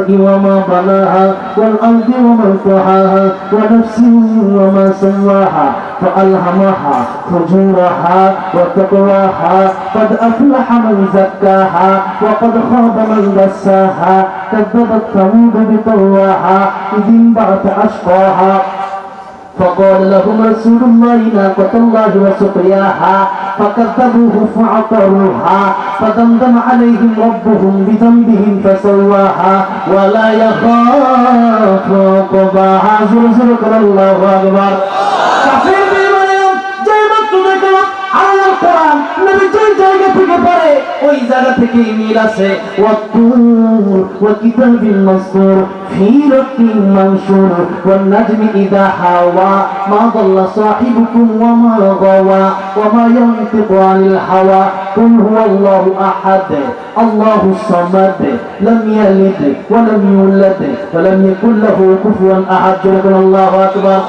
والخلق وما بناها والأرض ومن طحاها ونفس وما سواها فألهمها فجورها وتقواها قد أفلح من زكاها وقد خاب من دساها كذبت ثمود بطغواها إذ انبعث أشقاها فقال لهم رسول الله ناقة الله وسقياها فكذبوه فعقروها فدمدم عليهم ربهم بذنبهم فسواها ولا يخاف عقباها زلزلك الله أكبر ওই জায়গা থেকে মিল আছে ওয়াতুর ওয়া কিতাবিল মাসতুর ফি রাকিম মানশুর ওয়ান নাজমি ইযা হাওয়া মা দাল্লা সাহিবুকুম ওয়া মা গাওয়া ওয়া মা ইয়ানতিকু আনিল হাওয়া কুল হুয়াল্লাহু আহাদ আল্লাহুস সামাদ লাম ইয়ালিদ ওয়া লাম ইউলাদ ওয়া লাম ইয়াকুল লাহু কুফুয়ান আহাদ আল্লাহু আকবার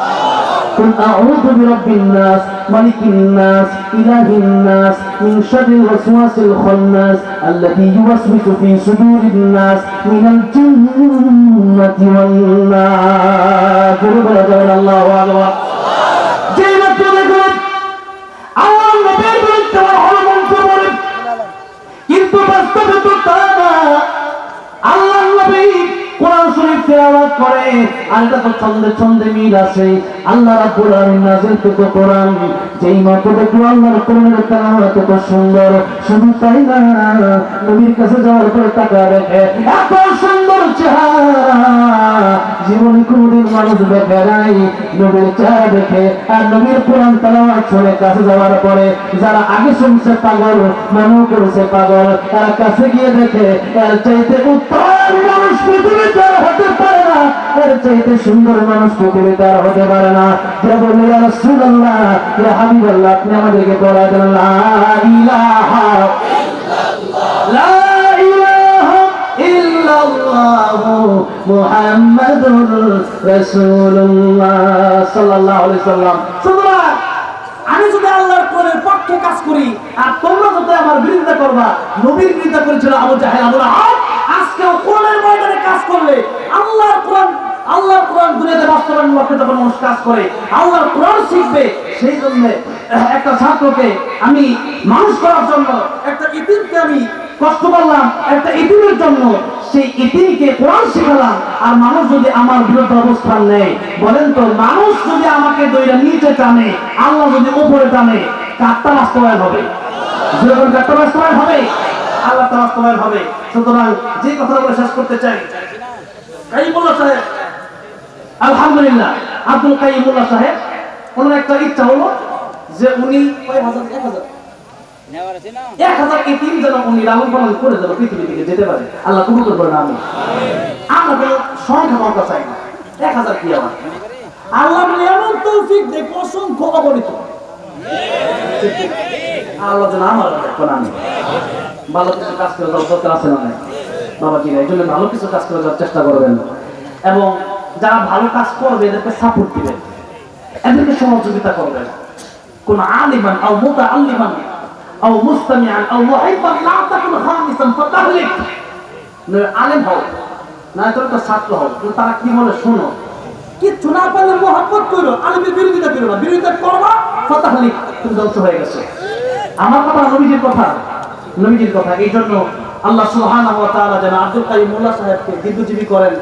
قل أعوذ برب الناس ملك الناس إله الناس من شر الوسواس الخناس الذي يوسوس في صدور الناس من الجنة والناس الله أكبر কিন্তু বাস্তবে তো তা না আল্লাহ নবী কোরআন শরীফ তেলাওয়াত করে আর এটা তো ছন্দে ছন্দে মিল আছে আল্লাহ রাব্বুল আলামিন নাযিল করেছে কোরআন যেই মাত্র দেখো আল্লাহর কোরআনের তেলাওয়াত কত সুন্দর শুধু তাই না নবীর কাছে যাওয়ার পরে তাকায় দেখে এত সুন্দর চেহারা জীবনে কোনদিন মানুষ দেখে নাই নবীর চেহারা দেখে আর নবীর কোরআন তেলাওয়াত শুনে কাছে যাওয়ার পরে যারা আগে শুনছে পাগল মনে করেছে পাগল তারা কাছে গিয়ে দেখে এর চাইতে উত্তম মানুষ পৃথিবীতে হতে পারে না এর চাইতে সুন্দর মানুষ পৃথিবীতে আর হতে পারে না যে বলে ইয়া রাসূলুল্লাহ ইয়া হাবিবাল্লাহ আপনি আমাদেরকে বলা দেন লা ইলাহা ইল্লাল্লাহ লা ইলাহা ইল্লাল্লাহ মুহাম্মাদুর রাসূলুল্লাহ সাল্লাল্লাহু আলাইহি সাল্লাম সুবহান আমি যদি আল্লাহর কোরআনের পক্ষে কাজ করি আর তোমরা যদি আমার বিরোধিতা করবা নবীর বিরোধিতা করেছিল আবু জাহেল আবু লাহাব আজকে কোরআনের ময়দানে কাজ করলে আল্লাহর কোরআন দুনিয়াতে বাস্তবায়ন লক্ষ্যে যখন মানুষ কাজ করে আল্লাহর কোরআন শিখবে সেই জন্য একটা ছাত্রকে আমি মানুষ করার জন্য একটা ইতিমকে আমি কষ্ট করলাম একটা ইতিমের জন্য সেই ইতিমকে কোরআন শিখালাম আর মানুষ যদি আমার বিরুদ্ধে অবস্থান নেয় বলেন তো মানুষ যদি আমাকে দইরা নিচে টানে আল্লাহ যদি উপরে টানে কারটা বাস্তবায়ন হবে যখন কারটা বাস্তবায়ন হবে আল্লাহ তা বাস্তবায়ন হবে সুতরাং যে কথাগুলো শেষ করতে চাই কাইমুল্লাহ সাহেব আলহামদুলিল্লাহ আব্দুল কাইমুল্লাহ সাহেব ওনার একটা ইচ্ছা হলো যে উনি 1000 ইতিম যেন উনি লালন পালন করে যেন পৃথিবী থেকে যেতে পারে আল্লাহ কবুল করবেন আমি আমরা কোনো সংখ্যা মাপা চাই না 1000 কি আমার আল্লাহ এমন তৌফিক দেখ অসংখ্য অগণিত আল্লাহ যেন আমার দেখুন আমি ভালো কিছু কাজ করে যাওয়ার দরকার আছে না বাবা কি এই জন্য ভালো কিছু কাজ করে যাওয়ার চেষ্টা করবেন এবং যারা ভালো কাজ করবে এদেরকে সাপোর্ট দিবেন এদেরকে সহযোগিতা করবেন কোন আলিমান আও মুতাআল্লিমান আও মুস্তামিআন আও মুহিব্বান লা তাকুন খামিসান ফাতাহলিক আলেম হও না তোর তো ছাত্র হও তারা কি বলে শোনো কিছু না পারলে মোহাব্বত করো আলেমের বিরোধিতা করো না বিরোধিতা করবা ফাতাহলিক তুমি ধ্বংস হয়ে গেছো আমার কথা নবীজির কথা এই জন্য আল্লাহ সুবহানাহু ওয়া তাআলা যেন আব্দুল কাইয়ুম মোল্লা সাহেবকে দীর্ঘজীবী করেন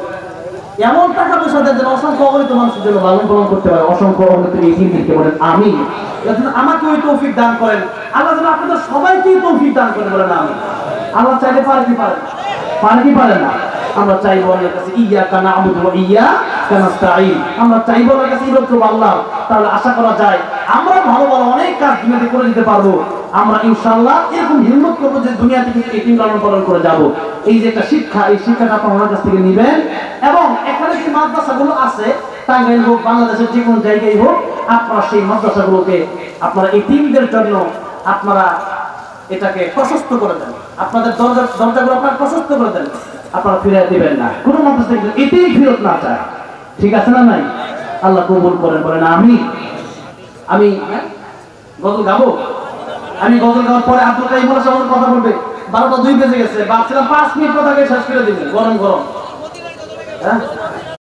এমন টাকা পয়সা দেন যেন অসংখ্য অগণিত মানুষের জন্য লালন পালন করতে পারে অসংখ্য অগণিত ইতিমদেরকে বলেন আমিন যেন আমাকে ওই তৌফিক দান করেন আল্লাহ যেন আপনাদের সবাইকে তৌফিক দান করেন বলেন আমিন আল্লাহ চাইলে পারে কি পারে না আমরা চাইবো আল্লাহর কাছে ইয়াকা না'বুদু ওয়া ইয়াকা নাস্তাঈন আমরা চাইবো আল্লাহর কাছে ইবাদত আল্লাহ তাহলে আশা করা যায় আমরা ভালো অনেক কাজ দুনিয়াতে করে দিতে পারবো আমরা ইনশাআল্লাহ এরকম হিম্মত করব যে দুনিয়া থেকে এতিম লালন পালন করে যাব এই যে একটা শিক্ষা এই শিক্ষাটা আপনারা কাছ থেকে নেবেন এবং এখানে যে মাদ্রাসাগুলো আছে টাঙ্গাইল হোক বাংলাদেশের যে কোনো জায়গায় হোক আপনারা সেই মাদ্রাসাগুলোকে আপনারা এতিমদের জন্য আপনারা এটাকে প্রশস্ত করে দেন আপনাদের দরজাগুলো আপনারা প্রশস্ত করে দেন আপনারা ফিরিয়ে দিবেন না কোনো মাদ্রাসা এতেই ফেরত না চায় ঠিক আছে না নাই আল্লাহ কবুল করেন বলেন আমি গজল গাবো আমি গজল গাওয়ার পরে আব্দুল কাইয়ুম মোল্লা সাহেব কথা বলবে 12টা 2 বেজে গেছে ভাবছিলাম 5 মিনিট কথা শেষ করে দিব গরম হ্যাঁ